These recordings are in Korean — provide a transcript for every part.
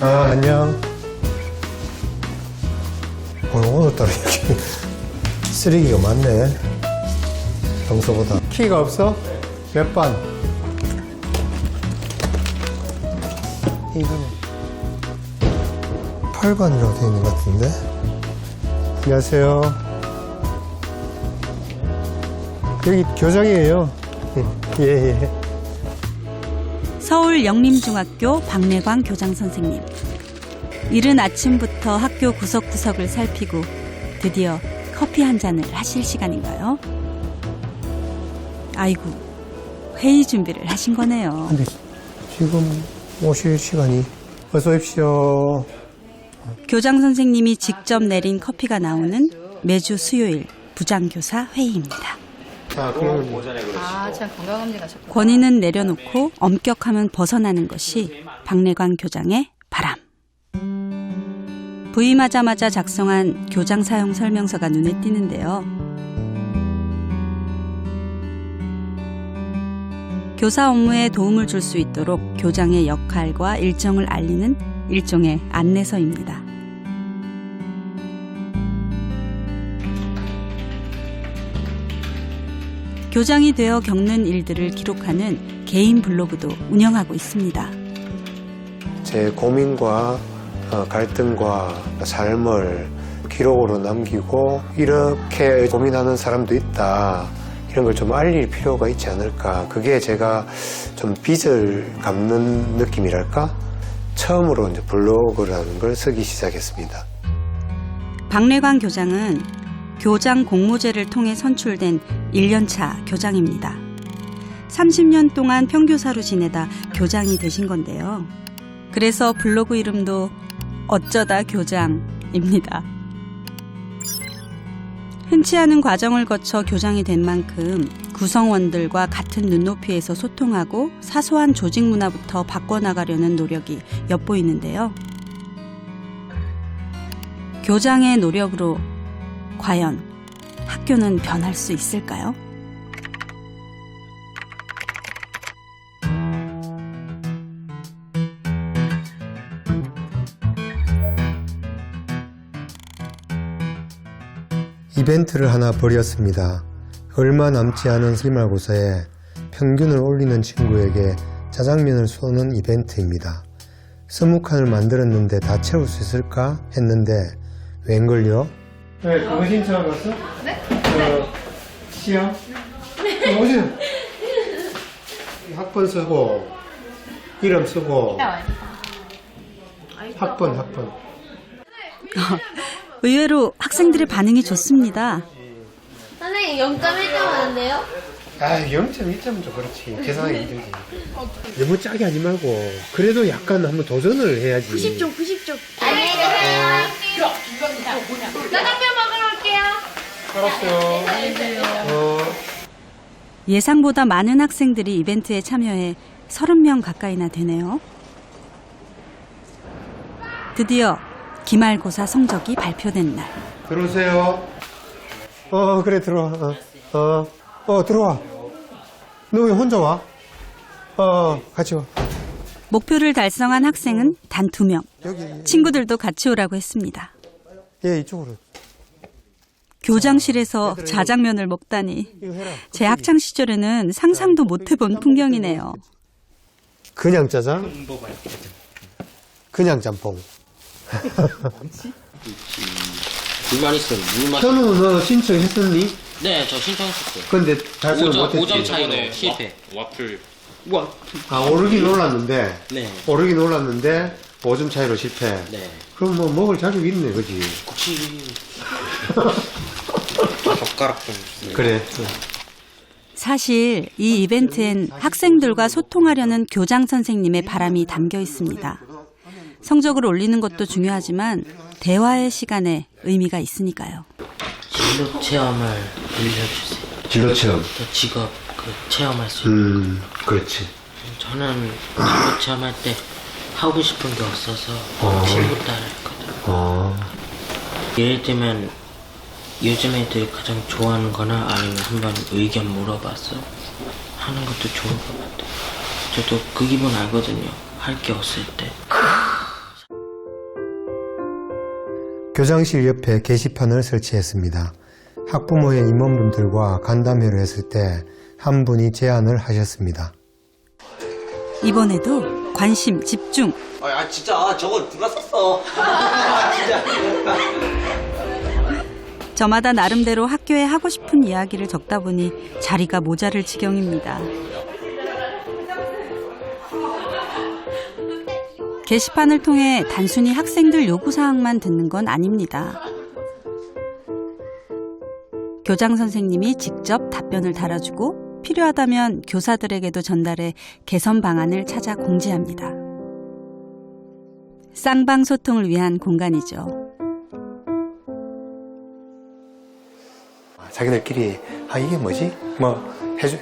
안녕. 오늘따라 이렇게 쓰레기가 많네. 평소보다. 키가 없어? 몇 반? 이거는 8반이라고 되어 있는 것 같은데. 안녕하세요. 여기 교장이에요. 예. 서울 영림중학교 박래광 교장선생님. 이른 아침부터 학교 구석구석을 살피고 드디어 커피 한 잔을 하실 시간인가요? 아이고, 회의 준비를 하신 거네요. 근데 지금 오실 시간이. 어서 오십시오. 교장선생님이 직접 내린 커피가 나오는 매주 수요일 부장교사 회의입니다. 자, 그럼 참 건강검진 가셨구나. 권위는 내려놓고 엄격함은 벗어나는 것이 박래광 교장의 바람. 부임하자마자 작성한 교장 사용 설명서가 눈에 띄는데요. 교사 업무에 도움을 줄 수 있도록 교장의 역할과 일정을 알리는 일종의 안내서입니다. 교장이 되어 겪는 일들을 기록하는 개인 블로그도 운영하고 있습니다. 제 고민과 갈등과 삶을 기록으로 남기고 이렇게 고민하는 사람도 있다. 이런 걸 좀 알릴 필요가 있지 않을까. 그게 제가 좀 빚을 갚는 느낌이랄까. 처음으로 이제 블로그라는 걸 쓰기 시작했습니다. 박래광 교장은 교장 공모제를 통해 선출된 1년차 교장입니다. 30년 동안 평교사로 지내다 교장이 되신 건데요. 그래서 블로그 이름도 어쩌다 교장입니다. 흔치 않은 과정을 거쳐 교장이 된 만큼 구성원들과 같은 눈높이에서 소통하고 사소한 조직 문화부터 바꿔나가려는 노력이 엿보이는데요. 교장의 노력으로 과연 학교는 변할 수 있을까요? 이벤트를 하나 벌였습니다. 얼마 남지 않은 기말고사에 평균을 올리는 친구에게 짜장면을 쏘는 이벤트입니다. 20칸을 만들었는데 다 채울 수 있을까 했는데 웬걸요? 네, 그거 신청한 거였어? 네? 시험? 네. 오세요. 학번 쓰고 이름 쓰고 학번. 의외로 학생들의 반응이 좋습니다. 선생님 0.1점 하는데요? 0.1점은 좀 그렇지. 계산하기 힘들지. 너무 짜게 하지 말고 그래도 약간 한번 도전을 해야지. 90점. 안녕히 계세요. 짜장면 먹으러 올게요. 알았어요. 예상보다 많은 학생들이 이벤트에 참여해 30명 가까이나 되네요. 드디어 기말고사 성적이 발표된 날. 들어오세요. 그래, 들어와. 들어와. 너 왜 혼자 와? 같이 와. 목표를 달성한 학생은 단 2명. 여기. 친구들도 같이 오라고 했습니다. 예, 이쪽으로. 교장실에서 자장면을 먹다니. 이거 해라. 제 학창 시절에는 상상도 못 해본 풍경이네요. 그냥 짜장? 그냥 짬뽕. 불만 있으면 물 마시. 현우, 너 신청했었니? 네, 저 신청했었어요. 근데 달성을 5점 못했지. 차이로 실패. 와플. 오르긴 올랐는데. 네. 오르긴 올랐는데 5점 차이로 실패. 네. 그럼 뭐 먹을 자격 있네, 그지? 혹시 젓가락 좀 주세요. 그래. 사실 이 이벤트엔 학생들과 소통하려는 교장 선생님의 바람이 담겨 있습니다. 성적을 올리는 것도 중요하지만 대화의 시간에 의미가 있으니까요. 진로 체험을 빌려주세요. 진로 체험. 저 직업 체험할 수 있는 거. 그렇지. 저는 진로 체험할 때 하고 싶은 게 없어서 친구 따라 했거든요. 예를 들면 요즘 애들이 가장 좋아하는 거나 아니면 한번 의견 물어봐서 하는 것도 좋을 것 같아요. 저도 그 기분 알거든요. 할 게 없을 때. 교장실 옆에 게시판을 설치했습니다. 학부모의 임원분들과 간담회를 했을 때 한 분이 제안을 하셨습니다. 이번에도 관심 집중. 아 진짜 저거 누가 썼어? 진짜. 저마다 나름대로 학교에 하고 싶은 이야기를 적다 보니 자리가 모자랄 지경입니다. 게시판을 통해 단순히 학생들 요구사항만 듣는 건 아닙니다. 교장 선생님이 직접 답변을 달아주고 필요하다면 교사들에게도 전달해 개선 방안을 찾아 공지합니다. 쌍방소통을 위한 공간이죠. 자기들끼리 이게 뭐지?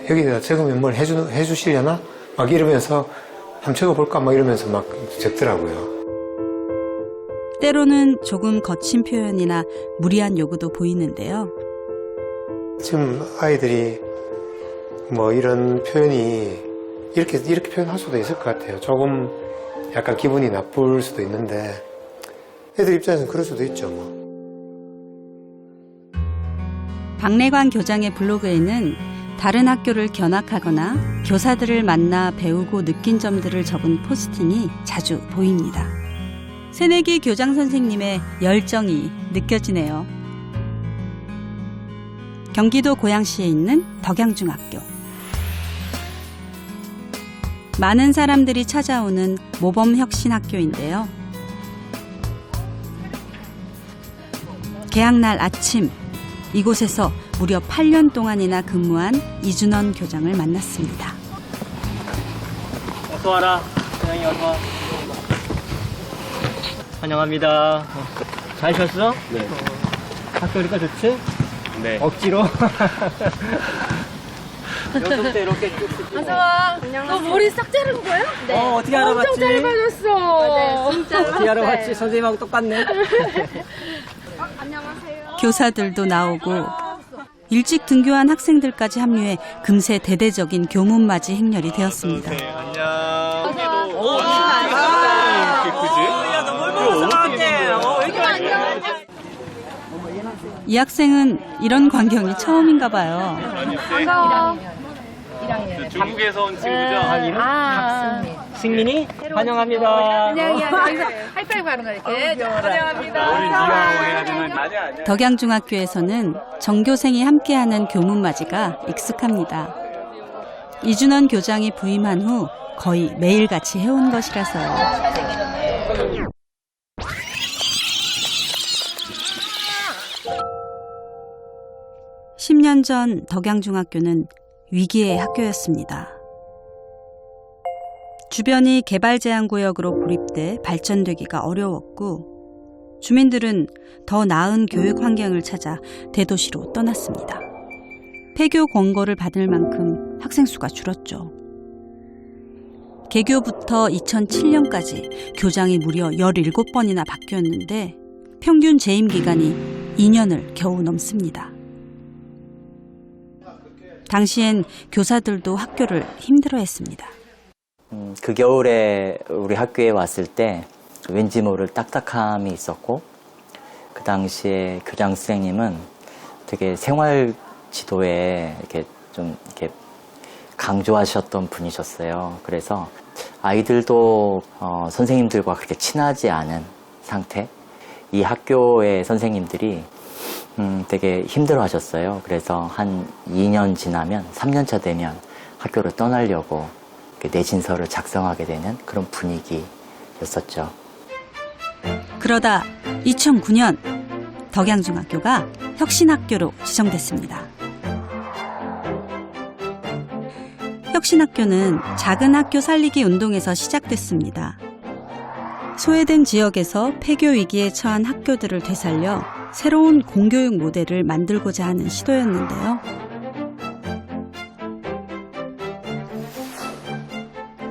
여기다 적으면 뭘 해주시려나? 막 이러면서 한번 적어볼까? 막 이러면서 막 적더라고요. 때로는 조금 거친 표현이나 무리한 요구도 보이는데요. 지금 아이들이 이런 표현이 이렇게 표현할 수도 있을 것 같아요. 조금 약간 기분이 나쁠 수도 있는데 애들 입장에서는 그럴 수도 있죠. 박래관 교장의 블로그에는 다른 학교를 견학하거나 교사들을 만나 배우고 느낀 점들을 적은 포스팅이 자주 보입니다. 새내기 교장 선생님의 열정이 느껴지네요. 경기도 고양시에 있는 덕양중학교. 많은 사람들이 찾아오는 모범혁신학교인데요. 개학날 아침, 이곳에서 무려 8년 동안이나 근무한 이준원 교장을 만났습니다. 어서 와라. 고양이 어서 와. 환영합니다. 잘 쉬었어? 네. 학교 오니까 좋지? 네. 억지로? 여기부터 이렇게 쭉. 어서 와. 너 머리 싹 자른 거야? 네. 어떻게 알아봤지? 엄청 짧아졌어. 맞아요. 진짜. 어떻게 알아봤지? 선생님하고 똑같네. 교사들도 나오고 일찍 등교한 학생들까지 합류해 금세 대대적인 교문맞이 행렬이 되었습니다. 이 학생은 이런 광경이 처음인가 봐요. 중국에서 온 친구죠? 승민이? 환영합니다. 하이파이브 하는 거 이렇게. 환영합니다. 덕양중학교에서는 전교생이 함께하는 교문맞이가 익숙합니다. 이준원 교장이 부임한 후 거의 매일같이 해온 것이라서요. (10년) 전 덕양중학교는 위기의 학교였습니다. 주변이 개발제한구역으로 고립돼 발전되기가 어려웠고 주민들은 더 나은 교육 환경을 찾아 대도시로 떠났습니다. 폐교 권고를 받을 만큼 학생 수가 줄었죠. 개교부터 2007년까지 교장이 무려 17번이나 바뀌었는데 평균 재임 기간이 2년을 겨우 넘습니다. 당시엔 교사들도 학교를 힘들어했습니다. 그 겨울에 우리 학교에 왔을 때 왠지 모를 딱딱함이 있었고 그 당시에 교장 선생님은 되게 생활 지도에 이렇게 좀 이렇게 강조하셨던 분이셨어요. 그래서 아이들도 선생님들과 그렇게 친하지 않은 상태. 이 학교의 선생님들이 되게 힘들어 하셨어요. 그래서 한 2년 지나면 3년차 되면 학교를 떠나려고 내진서를 작성하게 되는 그런 분위기였었죠. 그러다 2009년 덕양중학교가 혁신학교로 지정됐습니다. 혁신학교는 작은 학교 살리기 운동에서 시작됐습니다. 소외된 지역에서 폐교 위기에 처한 학교들을 되살려 새로운 공교육 모델을 만들고자 하는 시도였는데요.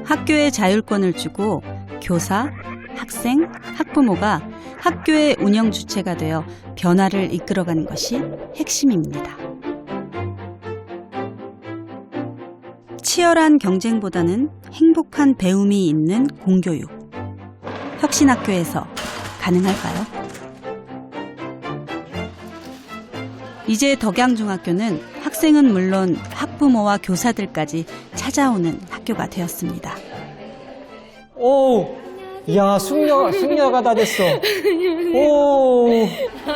학교에 자율권을 주고 교사, 학생, 학부모가 학교의 운영 주체가 되어 변화를 이끌어가는 것이 핵심입니다. 치열한 경쟁보다는 행복한 배움이 있는 공교육. 혁신학교에서 가능할까요? 이제 덕양중학교는 학생은 물론 학부모와 교사들까지 찾아오는 학교가 되었습니다. 오, 야, 숙녀가 다 됐어. 오,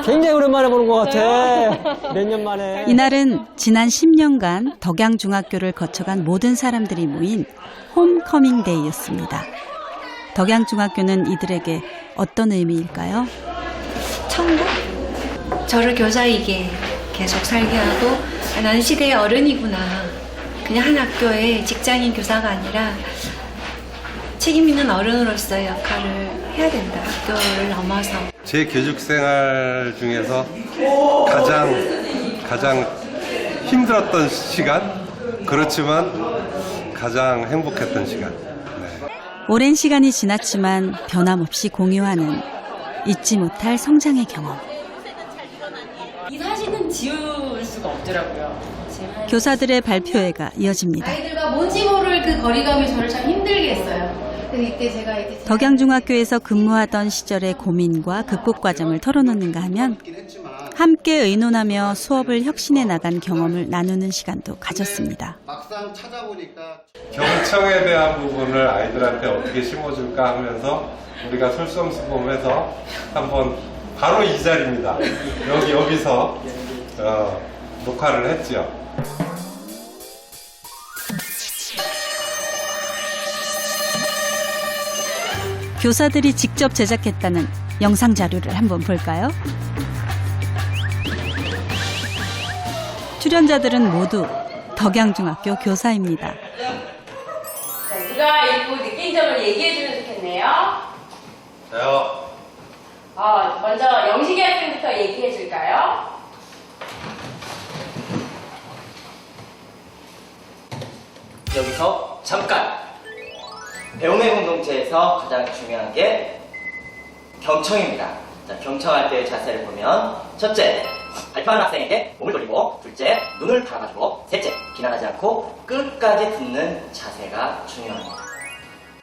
굉장히 오랜만에 보는 것 같아. 몇 년 만에. 이날은 지난 10년간 덕양중학교를 거쳐간 모든 사람들이 모인 홈커밍데이였습니다. 덕양중학교는 이들에게 어떤 의미일까요? 천국? 저를 교사이게 계속 살게 하고 나는 시대의 어른이구나. 그냥 한 학교의 직장인 교사가 아니라 책임 있는 어른으로서의 역할을 해야 된다. 학교를 넘어서. 제 교육 생활 중에서 가장 힘들었던 시간, 그렇지만 가장 행복했던 시간. 오랜 시간이 지났지만 변함없이 공유하는 잊지 못할 성장의 경험. 이 사진은 지울 수가 없더라고요. 교사들의 발표회가 이어집니다. 아이들과 뭔지 모를 그 거리감이 저를 참 힘들게 했어요. 그래서 이때 제가 이제 덕양중학교에서 근무하던 시절의 고민과 극복 과정을 털어놓는가 하면 함께 의논하며 수업을 혁신해 나간 경험을 나누는 시간도 가졌습니다. 막상 찾아보니까 경청에 대한 부분을 아이들한테 어떻게 심어줄까 하면서 우리가 솔선수범해서 한번 바로 이 자리입니다. 여기서 녹화를 했죠. 교사들이 직접 제작했다는 영상 자료를 한번 볼까요? 출연자들은 모두 덕양중학교 교사입니다. 자, 누가 읽고 느낀 점을 얘기해주면 좋겠네요. 저요. 먼저 영식이 학생부터 얘기해줄까요? 여기서 잠깐! 배움의 공동체에서 가장 중요한 게 경청입니다. 자, 경청할 때의 자세를 보면 첫째, 발표하는 학생에게 몸을 돌리고 둘째, 눈을 바라봐주고 셋째, 비난하지 않고 끝까지 듣는 자세가 중요합니다.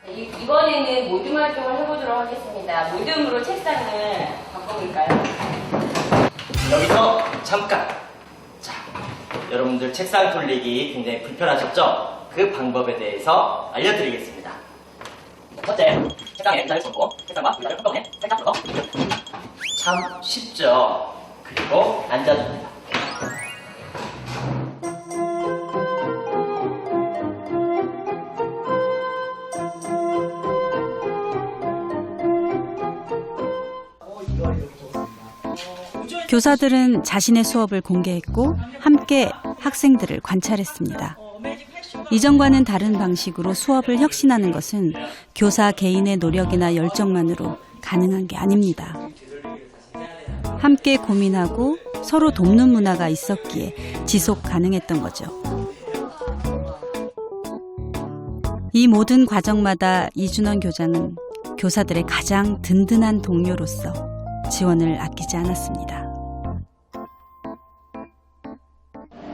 이번에는 모둠 활동을 해보도록 하겠습니다. 모둠으로 책상을 바꿔볼까요? 여기서 잠깐! 자, 여러분들 책상 돌리기 굉장히 불편하셨죠? 그 방법에 대해서 알려드리겠습니다. 첫째, 책상에 의자를 놓고 책상과 의자를 한꺼번에 살짝 들어. 참 쉽죠? 그리고 앉아줍니다. 교사들은 자신의 수업을 공개했고 함께 학생들을 관찰했습니다. 이전과는 다른 방식으로 수업을 혁신하는 것은 교사 개인의 노력이나 열정만으로 가능한 게 아닙니다. 함께 고민하고 서로 돕는 문화가 있었기에 지속 가능했던 거죠. 이 모든 과정마다 이준원 교장은 교사들의 가장 든든한 동료로서 지원을 아끼지 않았습니다.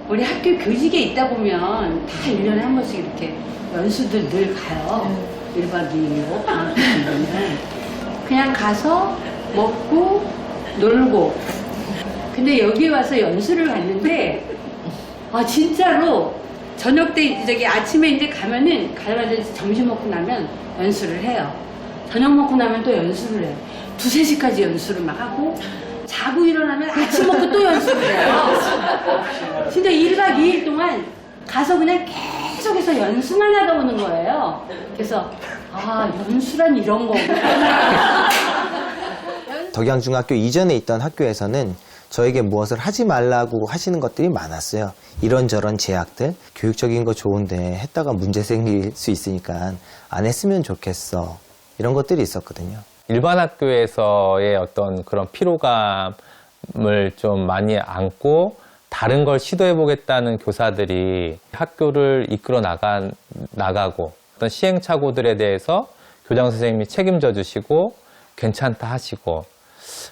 우리 학교 교직에 있다 보면 다 1년에 한 번씩 이렇게 연수들 늘 가요. 1박 2일로 방학 기간에는 그냥 가서 먹고 놀고. 근데 여기 와서 연수를 갔는데 진짜로 저녁 때 저기 아침에 이제 가면은 가자마자 점심 먹고 나면 연수를 해요. 저녁 먹고 나면 또 연수를 해요. 2, 3시까지 연수를 막 하고 자고 일어나면 아침 먹고 또 연수를 해요. 진짜 1박 2일 동안 가서 그냥 계속해서 연수만 하다 오는 거예요. 그래서 연수란 이런 거구나. 덕양중학교 이전에 있던 학교에서는 저에게 무엇을 하지 말라고 하시는 것들이 많았어요. 이런저런 제약들, 교육적인 거 좋은데 했다가 문제 생길 수 있으니까 안 했으면 좋겠어. 이런 것들이 있었거든요. 일반 학교에서의 어떤 그런 피로감을 좀 많이 안고 다른 걸 시도해보겠다는 교사들이 학교를 이끌어 나가고 어떤 시행착오들에 대해서 교장 선생님이 책임져 주시고 괜찮다 하시고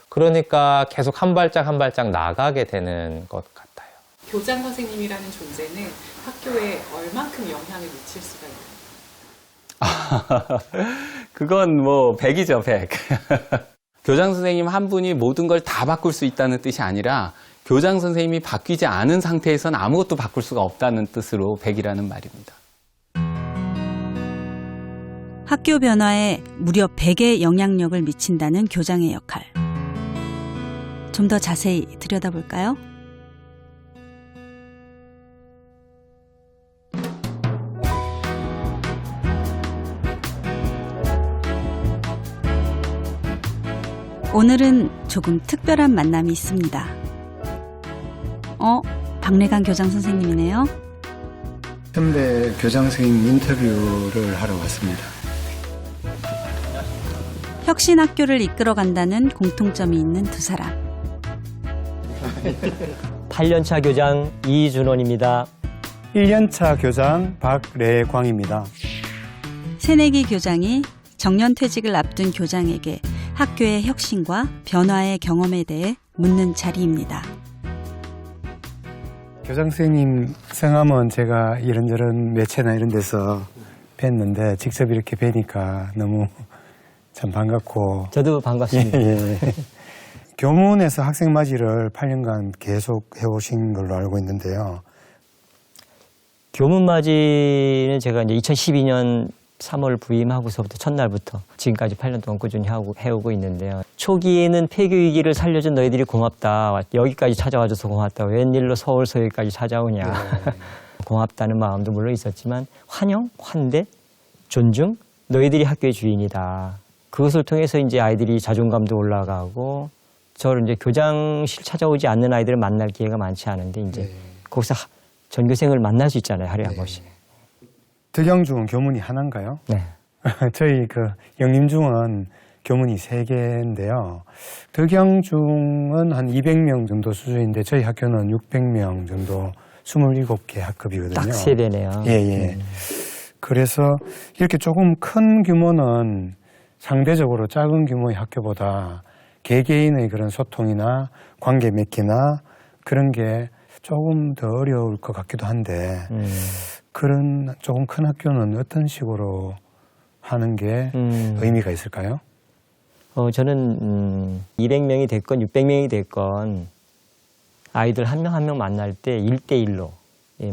그러니까 계속 한 발짝 한 발짝 나가게 되는 것 같아요. 교장 선생님이라는 존재는 학교에 얼만큼 영향을 미칠 수가 있나요? 그건 뭐 100이죠, 100. 교장 선생님 한 분이 모든 걸 다 바꿀 수 있다는 뜻이 아니라 교장 선생님이 바뀌지 않은 상태에서는 아무것도 바꿀 수가 없다는 뜻으로 100이라는 말입니다. 학교 변화에 무려 100의 영향력을 미친다는 교장의 역할. 좀 더 자세히 들여다볼까요? 오늘은 조금 특별한 만남이 있습니다. 박래강 교장 선생님이네요. 현대 교장 선생님 인터뷰를 하러 왔습니다. 혁신 학교를 이끌어간다는 공통점이 있는 두 사람. 8년차 교장 이준원입니다. 1년차 교장 박래광입니다. 새내기 교장이 정년퇴직을 앞둔 교장에게 학교의 혁신과 변화의 경험에 대해 묻는 자리입니다. 교장 선생님 성함은 제가 이런저런 매체나 이런 데서 뵀는데 직접 이렇게 뵈니까 너무 참 반갑고. 저도 반갑습니다. 예. 교문에서 학생 맞이를 8년간 계속 해오신 걸로 알고 있는데요. 교문 맞이는 제가 이제 2012년 3월 부임하고서부터 첫날부터 지금까지 8년 동안 꾸준히 해오고 있는데요. 초기에는 폐교 위기를 살려준 너희들이 고맙다. 여기까지 찾아와줘서 고맙다. 웬일로 서울서 여기까지 찾아오냐. 고맙다는 마음도 물론 있었지만 환영, 환대, 존중, 너희들이 학교의 주인이다. 그것을 통해서 이제 아이들이 자존감도 올라가고 저를 이제 교장실 찾아오지 않는 아이들을 만날 기회가 많지 않은데 이제 거기서 전교생을 만날 수 있잖아요. 하루에 한 번씩. 덕양중은 교문이 하나인가요? 네. 저희 영림중은 교문이 3개인데요. 덕양중은 한 200명 정도 수준인데 저희 학교는 600명 정도 27개 학급이거든요. 딱 3배네요. 예. 그래서 이렇게 조금 큰 규모는 상대적으로 작은 규모의 학교보다 개개인의 그런 소통이나 관계 맺기나 그런 게 조금 더 어려울 것 같기도 한데 그런 조금 큰 학교는 어떤 식으로 하는 게 의미가 있을까요? 저는 200명이 됐건 600명이 됐건 아이들 한 명 한 명 만날 때 1대1로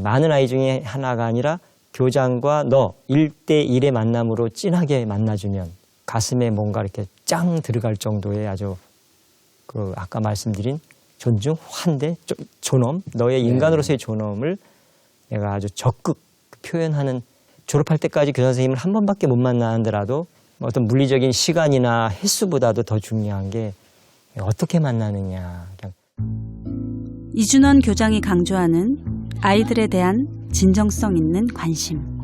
많은 아이 중에 하나가 아니라 교장과 너 1대1의 만남으로 진하게 만나주면 가슴에 뭔가 이렇게 짱 들어갈 정도의 아주 아까 말씀드린 존중, 환대, 존엄, 너의 인간으로서의 존엄을 내가 아주 적극 표현하는 졸업할 때까지 교사 선생님을 한 번밖에 못 만나더라도 어떤 물리적인 시간이나 횟수보다도 더 중요한 게 어떻게 만나느냐. 이준원 교장이 강조하는 아이들에 대한 진정성 있는 관심.